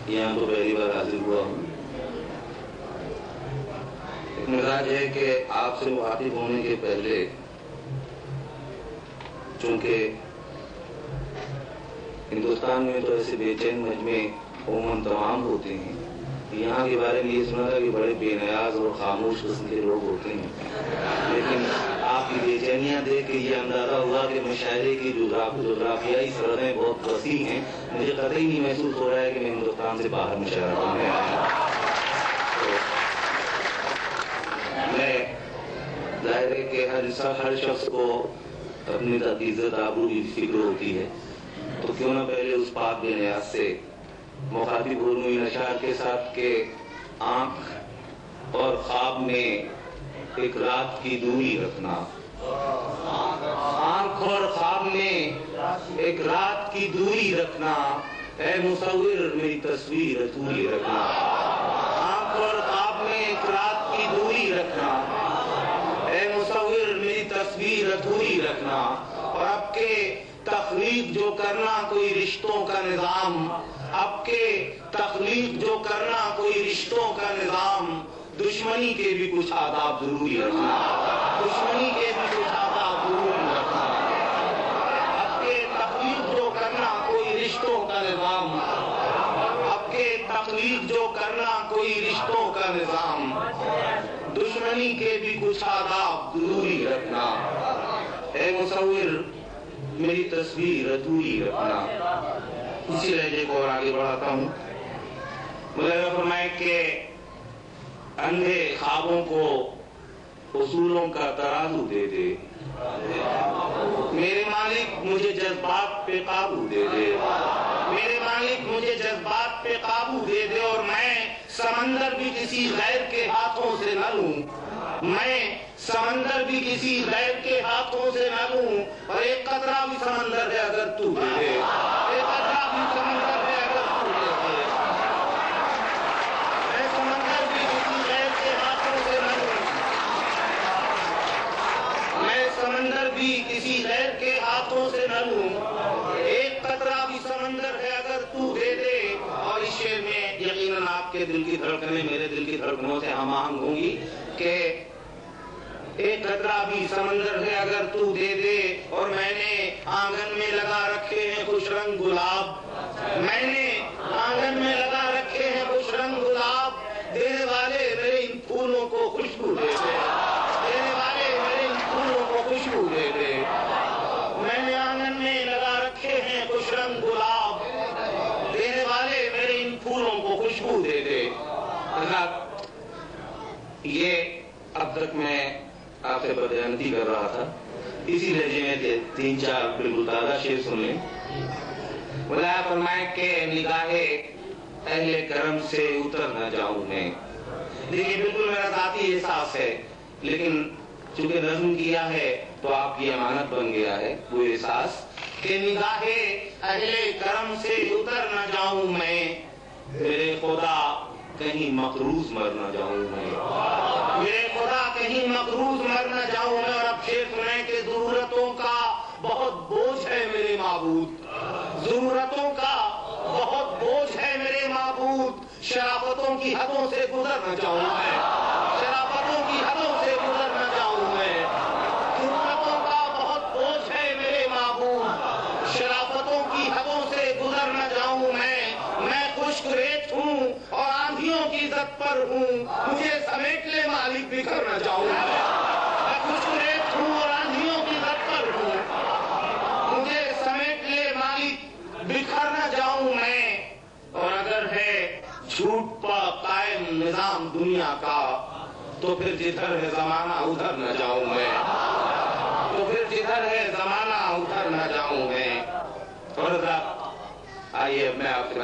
यहाँ तो पहली बार हाजिर हुआ हूँ। एक मिजाज है कि आपसे मुखातिब होने के पहले, चूंकि हिंदुस्तान में तो ऐसे बेचैन मजमे अमूमन तमाम होते हैं, यहाँ के बारे में ये सुना था कि बड़े बेनियाज और खामोश किस्म के लोग होते हैं, लेकिन आपकी बेचैनियाँ देख के ये अंदाजा हुआ कि मुशायरे की जोग्राफियाई सरहदें बहुत वसी हैं। मुझे कतई नहीं महसूस हो रहा है कि मैं हिंदुस्तान से बाहर मुशायरा करने आया हूँ। मैं जाहिर है कि हर शख्स को अपनी इज्जत आबरू की फिक्र होती है, तो क्यों ना पहले उस पाक बेनियाज से मुखातिब हो इन अशार के साथ के आंख और ख्वाब में एक रात की दूरी रखना, आंख और ख्वाब में एक रात की दूरी रखना, ऐ मुसव्विर मेरी तस्वीर अधूरी रखना, आंख और ख्वाब में एक रात की दूरी रखना, ऐ मुसव्विर मेरी तस्वीर अधूरी रखना। और आपके तख्लीक जो करना कोई रिश्तों का निजाम, आपके तख्लीक जो करना कोई रिश्तों का निजाम, दुश्मनी के भी कुछ आदाब जरूरी रखना, दुश्मनी के भी कुछ आदाब जरूरी रखना। आपके तख्लीक जो करना कोई रिश्तों का निजाम, आपके तख्लीक जो करना कोई रिश्तों का निजाम, दुश्मनी के भी कुछ आदाब जरूरी रखना। ऐ मुसव्विर मेरी तस्वीर अधूरी रखना। इसी लहजे को और आगे बढ़ाता हूँ। मुझे फरमाए कि अंधे ख्वाबों को उसूलों का तराजू दे दे, मेरे मालिक मुझे जज्बात पे काबू दे दे, मेरे मालिक मुझे जज्बात पे काबू दे दे। और मैं समंदर भी किसी गैर के हाथों से न लूं, मैं समंदर भी किसी गैर के हाथों से न लूं। और एक कतरा भी समंदर है अगर तू दे दे, एक कतरा भी समंदर है अगर तू दे दे। मैं समंदर भी किसी गैर के हाथों से न लूं, मैं समंदर भी किसी गैर के हाथों से न लूं। एक कतरा भी समंदर है अगर तू दे दे। और इस शेर में यकीनन आपके दिल की धड़कनें मेरे दिल की धड़कनों से हम आहंग होंगी कि एक कतरा भी समंदर है अगर तू दे दे। और मैंने आंगन में लगा रखे हैं खुश रंग गुलाब, मैंने आंगन में लगा रखे हैं खुश रंग गुलाब। देने वाले मेरे इन फूलों को खुशबू दे दे, देने वाले मेरे इन फूलों को खुशबू दे दे। मैंने आंगन में लगा रखे हैं खुश रंग गुलाब, देने वाले मेरे इन फूलों को खुशबू दे दे। ये अब तक मैं आपसे बदयानती कर रहा था, इसी लहजे में 3-4 बिल्कुल ताज़ा शेर सुन लें। खुदा फरमाए के निगाहे अहले करम से उतर न जाऊं मैं। देखिए बिल्कुल मेरा ज़ाती एहसास है, लेकिन चूंकि नज़्म किया है तो आपकी अमानत बन गया है वो एहसास कि निगाहे अहले करम से उतर न जाऊं मैं, मेरे खुदा कहीं मकरूज मर न जाऊं मैं, मेरे खुदा कहीं मकरूज मर न जाऊं मैं। और अब शेर सुने कि जरूरतों का बहुत बोझ है मेरे माबूद, जरूरतों का बहुत बोझ है मेरे माबूद। शराफतों की हदों से गुजर न जाऊं मैं, शराफतों की हदों से गुजर न जाऊं मैं। जरूरतों का बहुत बोझ है मेरे माबूद, शराफतों की हदों से गुजर न जाऊं मैं। मैं खुश्क रेत हूँ और आंधियों की इज्जत पर हूँ, मुझे समेट ले मालिक बिखर न जाऊं मैं खुश्क रेत हूँ और आंधियों की इज्जत पर हूँ, मुझे समेट ले मालिक बिखर न जाऊं मैं। और अगर है झूठ पर कायम निजाम दुनिया का, तो फिर जिधर है जमाना उधर न जाऊं मैं, तो फिर जिधर है जमाना उधर न जाऊं मैं। और आइए मैं आपसे